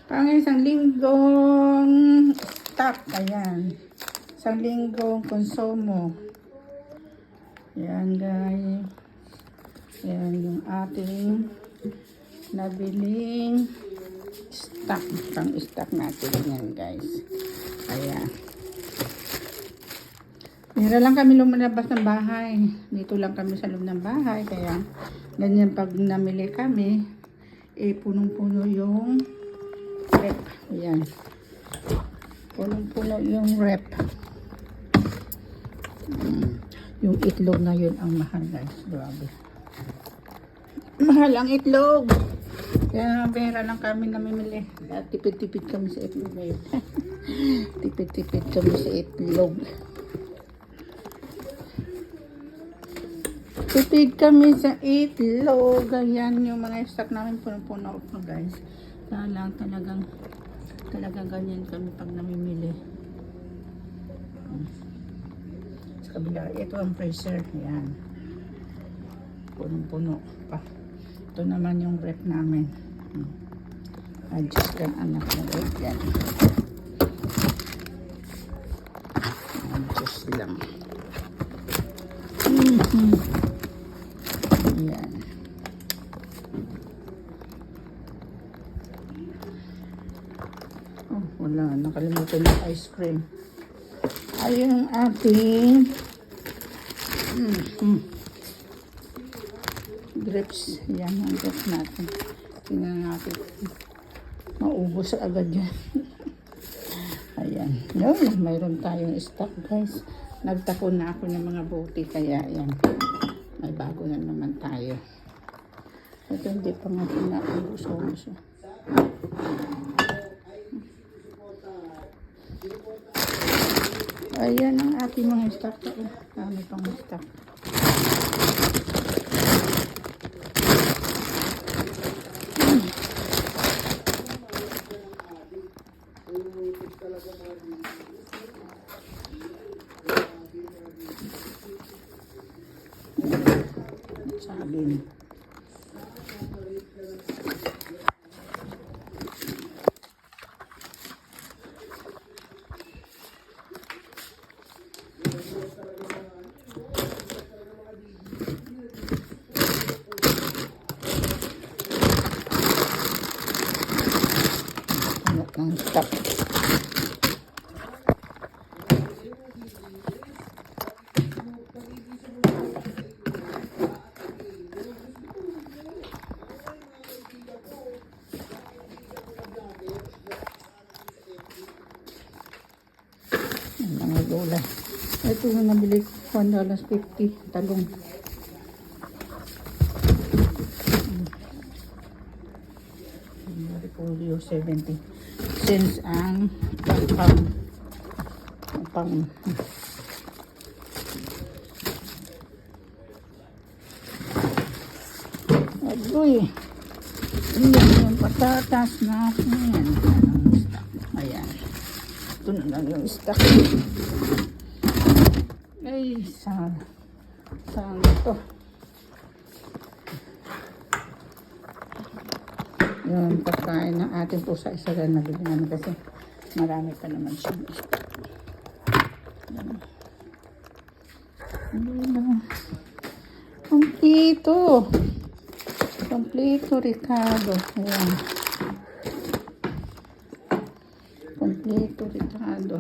Pang isang linggong stock. Ayan. Isang linggong konsumo. Ayan guys. Ayan yung ating nabiling stock. Pang stock natin yan guys. Ayan. Mira lang kami lumalabas ng bahay. Dito lang kami sa loob ng bahay. Kaya ganyan pag namili kami, punong-puno yung rep. Ayan. Punong-puno yung rep. Yung itlog ngayon ang mahal guys. Grabe. Mahal ang itlog. Kaya pera lang kami namimili. Tipid-tipid kami sa itlog ngayon. Tipid-tipid kami sa itlog. Tipid kami sa itlog. Ganyan yung mga stock namin puno-puno pa guys. Kaya lang talagang ganyan kami pag namimili. Sa kabila, ito ang freezer. Yan. Punong-puno pa. Ito naman yung rep namin. Adjust lang anak na rep yan. Adjust lang. Yan. Oh, wala. Nakalimutan yung ice cream. Ayun ang ating grapes. Yan ang grapes natin. Tingnan natin. Maubos agad yan. Ayan. Yun, mayroon tayong stock guys. Nagtapon na ako ng mga buti. Kaya yan. May bago na naman tayo. Ito hindi pa nga pinaubos. Ayan ang ating mga stock. Kami pang stock. Sabi ang stock. Mga gulay. Ito yung nabili ko, $1.50 talong. Repolyo 70 cents ang pang agoy. Ayan yung patatas natin. Ayan. Ito na lang yung stock. Ay, saan ito? Yung pagkain ng ating pusa isa lang nabili namin kasi marami pa naman siyang stock. Kompleto Ricardo. Ayan. Kompleto Ricardo.